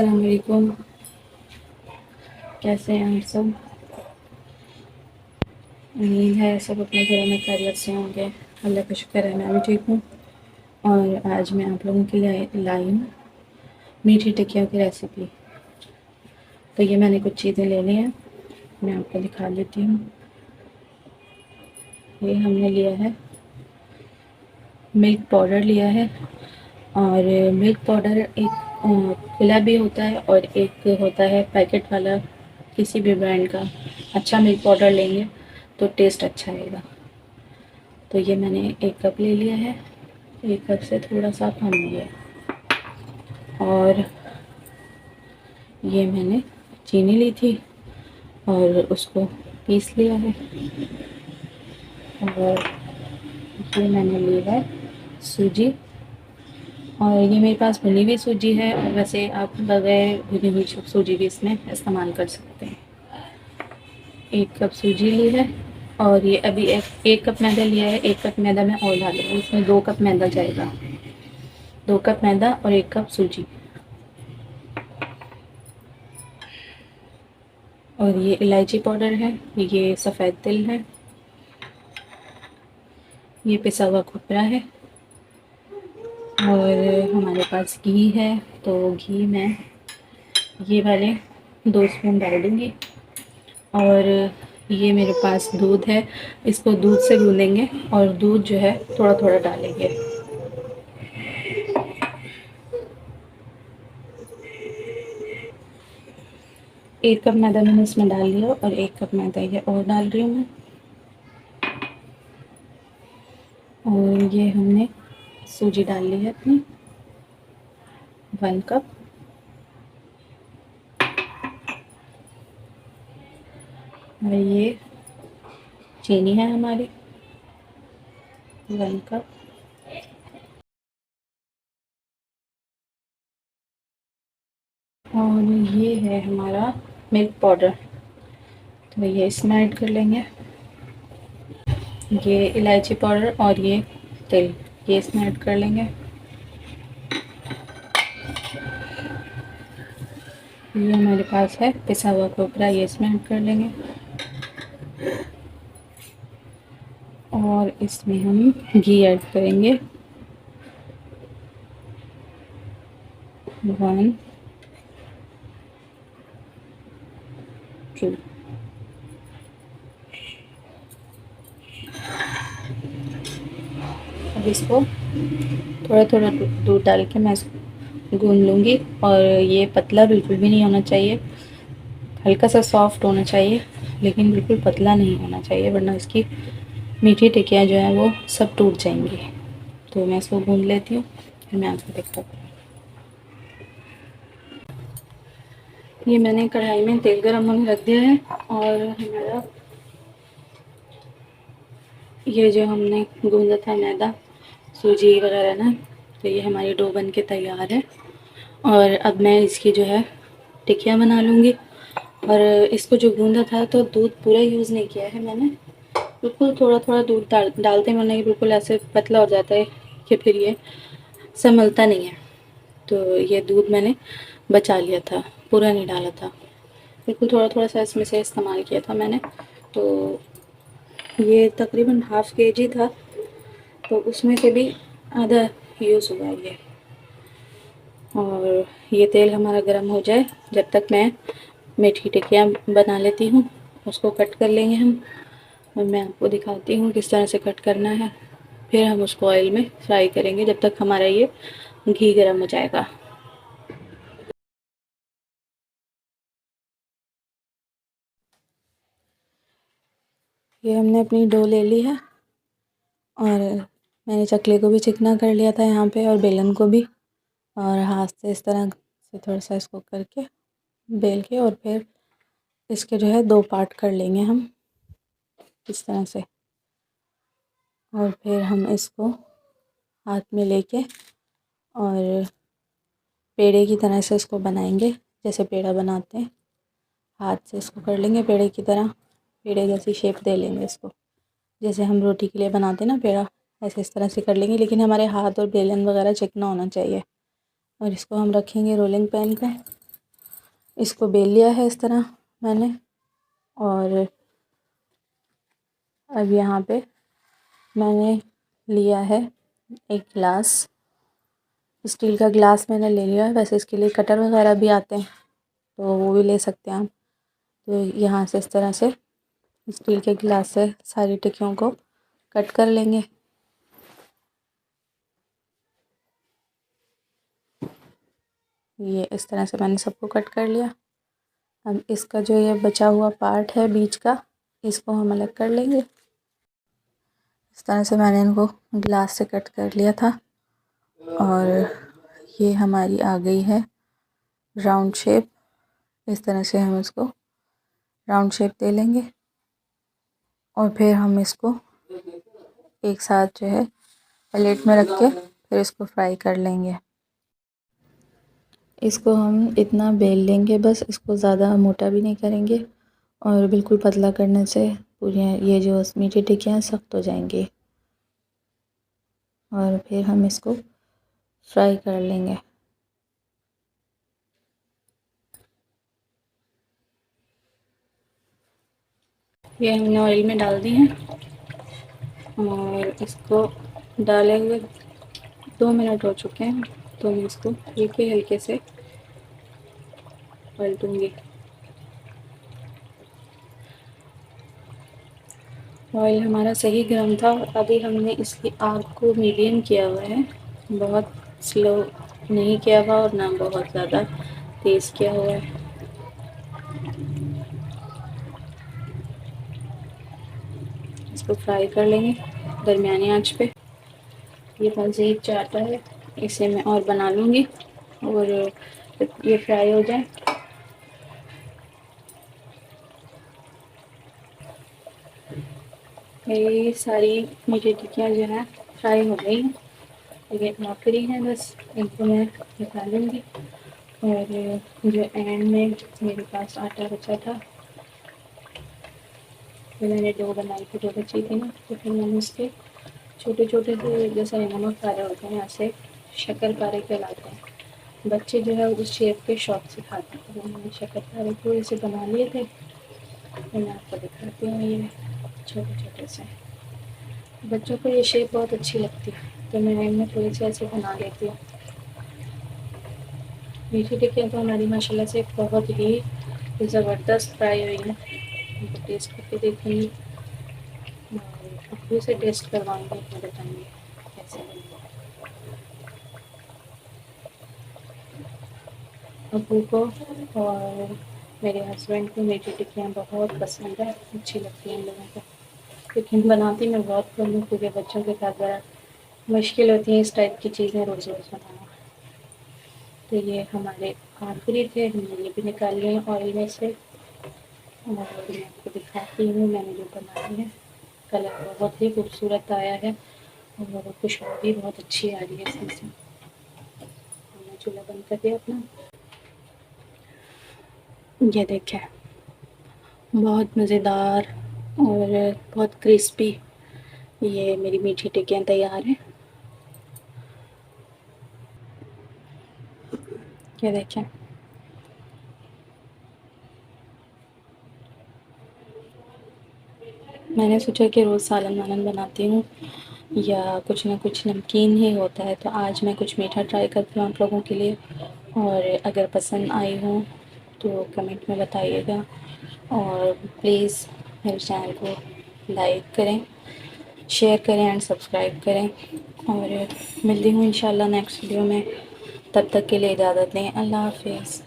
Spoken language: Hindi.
अस्सलाम वालेकुम। कैसे हैं आप सब? उम्मीद है सब अपने घरों में खैरियत से होंगे। अल्लाह का शुक्र है, मैं भी ठीक हूँ। और आज मैं आप लोगों के लिए लाई हूँ मीठी टिक्कियों की रेसिपी। तो ये मैंने कुछ चीज़ें ले ली हैं, मैं आपको दिखा देती हूँ। ये हमने लिया है मिल्क पाउडर लिया है। और मिल्क पाउडर एक खुला भी होता है और एक होता है पैकेट वाला। किसी भी ब्रांड का अच्छा मिल्क पाउडर लेंगे तो टेस्ट अच्छा आएगा। तो ये मैंने 1 कप ले लिया है, 1 कप से थोड़ा सा कम लिया। और ये मैंने चीनी ली थी और उसको पीस लिया है। और ये मैंने ली है सूजी, और ये मेरे पास भुनी हुई सूजी है, और वैसे आप बगैर भुनी हुई सूजी भी इसमें इस्तेमाल कर सकते हैं। 1 कप सूजी ली है। और ये अभी एक कप मैदा लिया है। 1 कप मैदा मैं और डालूँगी, इसमें 2 कप मैदा जाएगा। 2 कप मैदा और 1 कप सूजी। और ये इलायची पाउडर है, ये सफ़ेद तिल है, ये पिसा हुआ खोपरा है, और हमारे पास घी है। तो घी मैं ये वाले 2 स्पून डाल दूँगी। और ये मेरे पास दूध है, इसको दूध से गूँदेंगे और दूध जो है थोड़ा थोड़ा डालेंगे। 1 कप मैदा मैंने इसमें डाल लिया और 1 कप मैदा ये और डाल रही हूँ मैं। और ये हमने सूजी डाल ली है अपनी 1 कप। और ये चीनी है हमारी 1 कप। और ये है हमारा मिल्क पाउडर, तो ये इसमें ऐड कर लेंगे। ये इलायची पाउडर और ये तिल, ये इसमें ऐड कर लेंगे। ये हमारे पास है पिसा हुआ खोपरा, ये इसमें ऐड कर लेंगे। और इसमें हम घी ऐड करेंगे 1 2। अब इसको थोड़ा थोड़ा दूध डाल के मैं इसको गूंद लूँगी। और ये पतला बिल्कुल भी नहीं होना चाहिए, हल्का सा सॉफ्ट होना चाहिए, लेकिन बिल्कुल पतला नहीं होना चाहिए, वरना इसकी मीठी टिक्कियाँ जो हैं वो सब टूट जाएंगी। तो मैं इसको गूंद लेती हूँ, फिर मैं आपको दिखाती हूँ। ये मैंने कढ़ाई में तेल गरम होने रख दिया है। और हमारा ये जो हमने गूंदा था मैदा सूजी वगैरह ना, तो ये हमारी डो बन के तैयार है। और अब मैं इसकी जो है टिक्कियाँ बना लूँगी। और इसको जो गूंदा था तो दूध पूरा यूज़ नहीं किया है मैंने, बिल्कुल थोड़ा थोड़ा दूध डालते हैं, वरना ये बिल्कुल ऐसे पतला हो जाता है कि फिर ये संभलता नहीं है। तो ये दूध मैंने बचा लिया था, पूरा नहीं डाला था, बिल्कुल थोड़ा थोड़ा सा इसमें से इस्तेमाल किया था मैंने। तो ये तकरीबन ½ kg था, तो उसमें से भी आधा यूज़ हुआ ये। और ये तेल हमारा गर्म हो जाए, जब तक मैं मीठी टिक्कियाँ बना लेती हूँ, उसको कट कर लेंगे हम। और मैं आपको दिखाती हूँ किस तरह से कट करना है। फिर हम उसको ऑयल में फ्राई करेंगे जब तक हमारा ये घी गर्म हो जाएगा। ये हमने अपनी डो ले ली है, और मैंने चकले को भी चिकना कर लिया था यहाँ पे, और बेलन को भी। और हाथ से इस तरह से थोड़ा सा इसको करके बेल के, और फिर इसके जो है 2 पार्ट कर लेंगे हम इस तरह से। और फिर हम इसको हाथ में लेके और पेड़े की तरह से इसको बनाएंगे, जैसे पेड़ा बनाते हैं। हाथ से इसको कर लेंगे पेड़े की तरह, पेड़े जैसी शेप दे लेंगे इसको, जैसे हम रोटी के लिए बनाते हैं ना पेड़ा, ऐसे इस तरह से कर लेंगे। लेकिन हमारे हाथ और बेलन वगैरह चिकना होना चाहिए। और इसको हम रखेंगे रोलिंग पैन पे, इसको बेल लिया है इस तरह मैंने। और अब यहाँ पे मैंने लिया है एक गिलास, स्टील का गिलास मैंने ले लिया है। वैसे इसके लिए कटर वगैरह भी आते हैं तो वो भी ले सकते हैं आप। तो यहाँ से इस तरह से स्टील के गिलास से सारी टिक्कियों को कट कर लेंगे। ये इस तरह से मैंने सबको कट कर लिया। अब इसका जो ये बचा हुआ पार्ट है बीच का, इसको हम अलग कर लेंगे। इस तरह से मैंने इनको गिलास से कट कर लिया था। और ये हमारी आ गई है राउंड शेप। इस तरह से हम इसको राउंड शेप दे लेंगे और फिर हम इसको एक साथ जो है प्लेट में रख के फिर इसको फ्राई कर लेंगे। इसको हम इतना बेल लेंगे बस, इसको ज़्यादा मोटा भी नहीं करेंगे और बिल्कुल पतला करने से पूरी ये जो मीठी टिक्कियाँ सख्त हो जाएंगी। और फिर हम इसको फ्राई कर लेंगे। ये हमने ऑयल में डाल दी हैं और इसको डाले हुए 2 मिनट हो चुके हैं, तो मैं इसको हल्के हल्के से पलटूँगी। ऑयल हमारा सही गर्म था। अभी हमने इसकी आग को मीडियम किया हुआ है, बहुत स्लो नहीं किया हुआ और ना बहुत ज़्यादा तेज़ किया हुआ है। इसको फ्राई कर लेंगे दरमियानी आंच पे। ये मज़ीद चाहता है, इसे मैं और बना लूँगी और ये फ्राई हो जाए। मेरी सारी मीठी टिक्कियाँ जो है फ्राई हो गई हैं। ये आखिरी है, बस इनको मैं निकालूंगी। और जो एंड में मेरे पास आटा बचा था, तो मैंने डो बनाई थी, डो बची थी ना, तो फिर मैंने उसके छोटे छोटे से जैसे नमक पारे होते हैं ऐसे शक्कर पारे कहलाते हैं। बच्चे जो है उस शेप के शौक से खाते हैं, तो मैंने शक्कर पारे थोड़े से बना लिए थे। तो मैं आपको दिखाती हूँ, ये छोटे छोटे से। बच्चों को ये शेप बहुत अच्छी लगती है तो मैं इनमें थोड़ी सी ऐसे बना लेती हूँ। मीठी टिक्कियाँ तो हमारी माशाल्लाह से बहुत ही ज़बरदस्त फ्राई हुई हैं। इनको टेस्ट करके देखेंगे और अब्बू से टेस्ट करवाऊँगी, तो बताएंगे कैसे बनी। अब्बू को और मेरे हस्बैंड को मीठी टिक्कियाँ बहुत पसंद है, अच्छी लगती हैं इन लोगों को। लेकिन बनाती मैं बहुत कम हूँ क्योंकि बच्चों के साथ ज़रा मुश्किल होती है इस टाइप की चीज़ें रोज़ रोज़ बनाना। तो ये हमारे आखिरी थे, हमने ये भी निकाल लिए ऑयल में से। और मैं आपको दिखाती हूँ मैंने जो बनाई है। कलर बहुत ही खूबसूरत आया है और खुशबू भी बहुत अच्छी आ रही है इसमें से। मैंने चूल्हा बंद कर दिया अपना। ये देखें, बहुत मज़ेदार और बहुत क्रिस्पी ये मेरी मीठी टिक्कियाँ तैयार हैं। ये देखें, मैंने सोचा कि रोज़ सालन वालन बनाती हूँ या कुछ ना कुछ नमकीन ही होता है, तो आज मैं कुछ मीठा ट्राई करती हूँ आप लोगों के लिए। और अगर पसंद आई हो तो कमेंट में बताइएगा और प्लीज़ मेरे चैनल को लाइक करें, शेयर करें एंड सब्सक्राइब करें। और मिलती हूँ इंशाल्लाह नेक्स्ट वीडियो में। तब तक के लिए इजाज़त दें। अल्लाह हाफ़िज़।